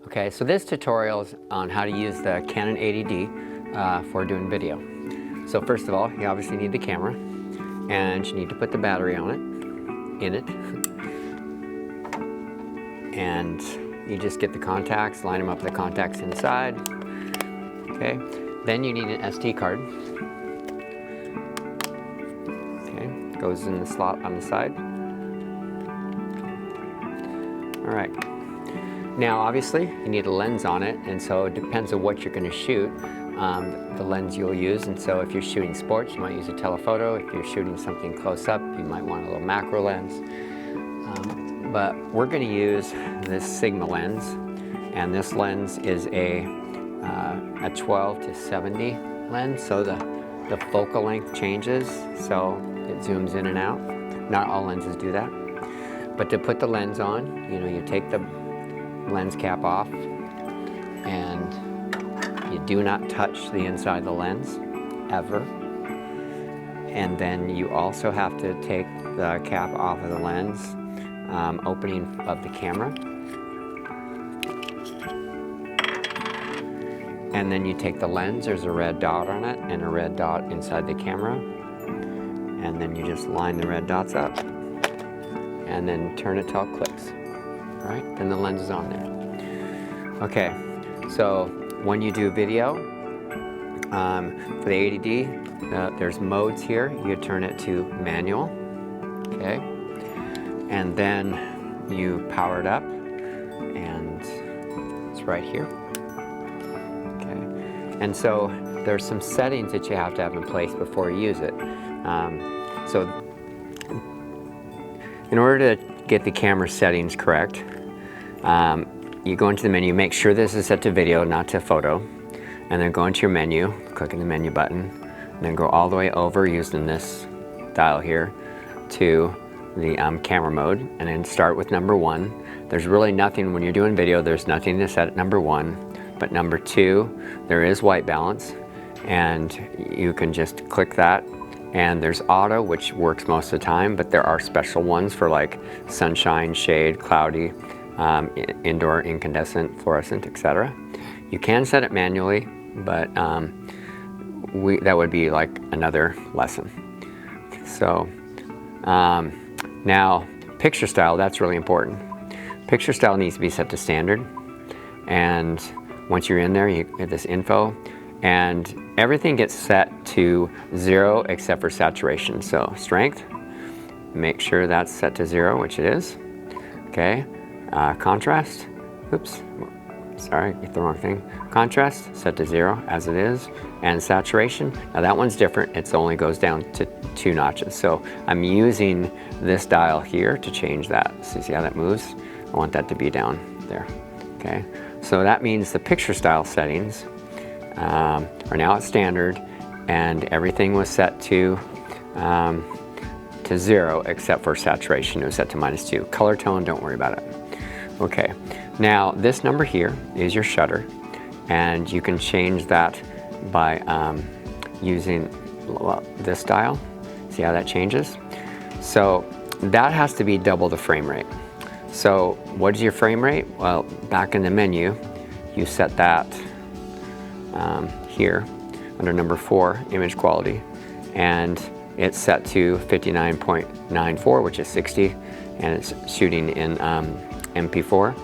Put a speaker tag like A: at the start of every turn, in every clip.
A: Okay, so this tutorial is on how to use the Canon 80D for doing video. So first of all, you obviously need the camera, and you need to put the battery on it, in it. And you just get the contacts, line them up with the contacts inside. Okay, then you need an SD card. Okay, goes in the slot on the side. All right. Now, obviously, you need a lens on it, and so it depends on what you're going to shoot, the lens you'll use. And so if you're shooting sports, you might use a telephoto. If you're shooting something close up, you might want a little macro lens. But we're going to use this Sigma lens, and this lens is a 12 to 70 lens, so the focal length changes, so it zooms in and out. Not all lenses do that. But to put the lens on, you take the lens cap off, and you do not touch the inside of the lens ever. And then you also have to take the cap off of the lens opening of the camera, and then you take the lens, there's a red dot on it and a red dot inside the camera, and then you just line the red dots up and then turn it till it clicks. All right, then the lens is on there. Okay, so when you do video, for the 80D, there's modes here. You turn it to manual, okay? And then you power it up, and it's right here, okay? And so there's some settings that you have to have in place before you use it. So in order to get the camera settings correct, you go into the menu, make sure this is set to video, not to photo, and then go into your menu, clicking the menu button, and then go all the way over using this dial here to the camera mode, and then start with number 1. There's really nothing, when you're doing video, there's nothing to set at number 1, but number 2, there is white balance, and you can just click that. And there's auto, which works most of the time, but there are special ones for like sunshine, shade, cloudy, indoor, incandescent, fluorescent, etc. You can set it manually, but that would be like another lesson. So now picture style, that's really important. Picture style needs to be set to standard. And once you're in there, you get this info, and everything gets set to 0 except for saturation. So strength, make sure that's set to 0, which it is. Okay, contrast, oops, sorry, get the wrong thing. Contrast, set to 0 as it is. And saturation, now that one's different. It only goes down to 2 notches. So I'm using this dial here to change that. So see how that moves? I want that to be down there, okay? So that means the picture style settings are now at standard, and everything was set to 0 except for saturation. It was set to -2. Color tone, don't worry about it. Okay, now this number here is your shutter, and you can change that by using this dial. See how that changes? So that has to be double the frame rate. So what is your frame rate? Well, back in the menu, you set that here under number 4, image quality, and it's set to 59.94, which is 60, and it's shooting in MP4.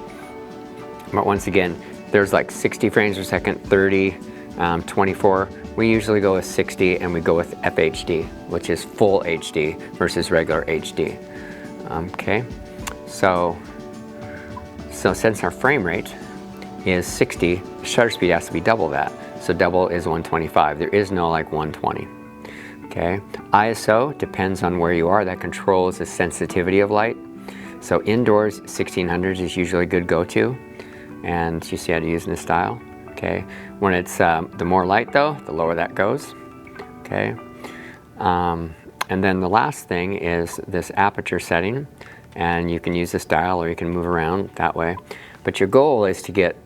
A: But once again, there's like 60 frames per second, 30, 24. We usually go with 60, and we go with FHD, which is full HD versus regular HD. Okay, so since our frame rate is 60, shutter speed has to be double that. So double is 125. There is no like 120. Okay, ISO depends on where you are. That controls the sensitivity of light. So indoors, 1600 is usually a good go-to, and you see how to use in this style. Okay, when it's the more light though, the lower that goes. Okay, and then the last thing is this aperture setting, and you can use this dial or you can move around that way. But your goal is to get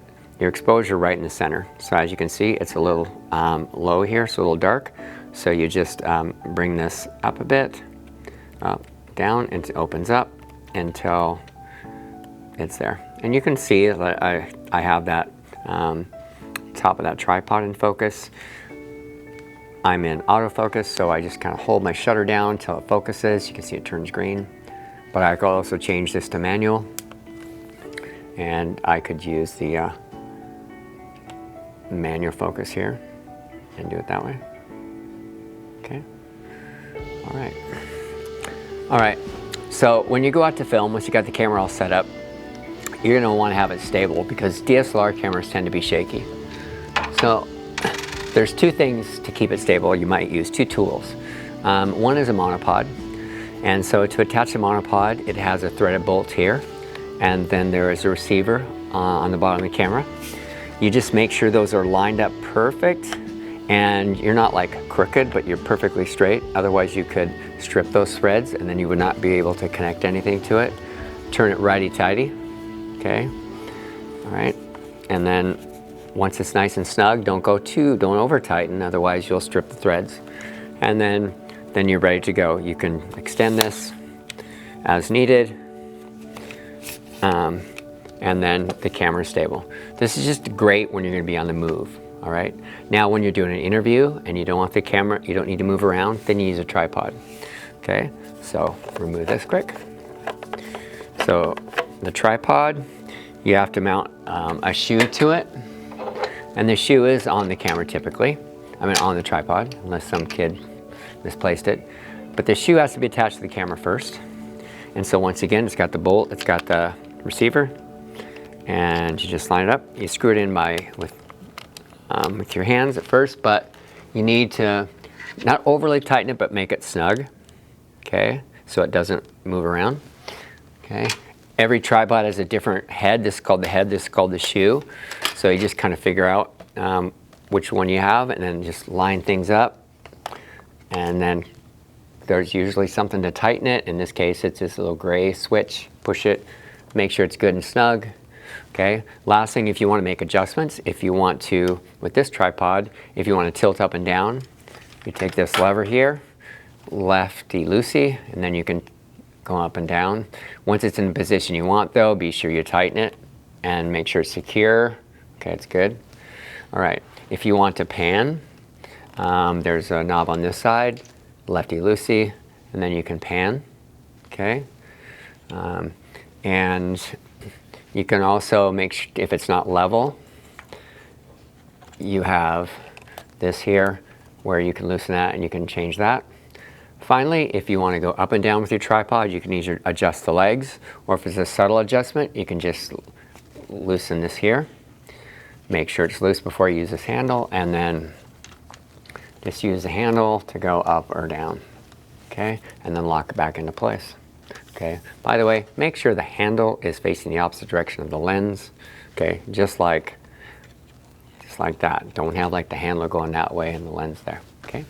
A: your exposure right in the center. So as you can see, it's a little low here, so a little dark. So you just bring this up a bit, down, and it opens up until it's there. And you can see that I have that top of that tripod in focus. I'm in autofocus, so I just kind of hold my shutter down until it focuses. You can see it turns green. But I could also change this to manual. And I could use the manual focus here and do it that way. Okay. All right. All right. So when you go out to film, once you got the camera all set up, you're going to want to have it stable because DSLR cameras tend to be shaky. So there's two things to keep it stable. You might use two tools. One is a monopod. And so to attach the monopod, it has a threaded bolt here. And then there is a receiver on the bottom of the camera. You just make sure those are lined up perfect and you're not like crooked, but you're perfectly straight. Otherwise you could strip those threads and then you would not be able to connect anything to it. Turn it righty-tighty, okay? All right, and then once it's nice and snug, don't over tighten, otherwise you'll strip the threads. And then you're ready to go. You can extend this as needed. And then the camera is stable. This is just great when you're going to be on the move, all right? Now when you're doing an interview and you don't want the camera, you don't need to move around, then you use a tripod, okay? So remove this quick. So the tripod, you have to mount a shoe to it. And the shoe is on the camera typically. I mean on the tripod, unless some kid misplaced it. But the shoe has to be attached to the camera first. And so once again, it's got the bolt, it's got the receiver, and you just line it up. You screw it in with your hands at first, but you need to not overly tighten it, but make it snug, okay? So it doesn't move around, okay? Every tripod has a different head. This is called the head, this is called the shoe. So you just kind of figure out which one you have and then just line things up. And then there's usually something to tighten it. In this case, it's this little gray switch. Push it, make sure it's good and snug. Okay, last thing, if you want to make adjustments, if you want to, with this tripod, if you want to tilt up and down, you take this lever here, lefty-loosey, and then you can go up and down. Once it's in the position you want though, be sure you tighten it and make sure it's secure. Okay, it's good. All right, if you want to pan, there's a knob on this side, lefty-loosey, and then you can pan, okay? And you can also make sure, if it's not level, you have this here where you can loosen that and you can change that. Finally, if you want to go up and down with your tripod, you can either adjust the legs, or if it's a subtle adjustment, you can just loosen this here. Make sure it's loose before you use this handle, and then just use the handle to go up or down, okay? And then lock it back into place. Okay. By the way, make sure the handle is facing the opposite direction of the lens. Okay, just like that. Don't have like the handle going that way and the lens there. Okay.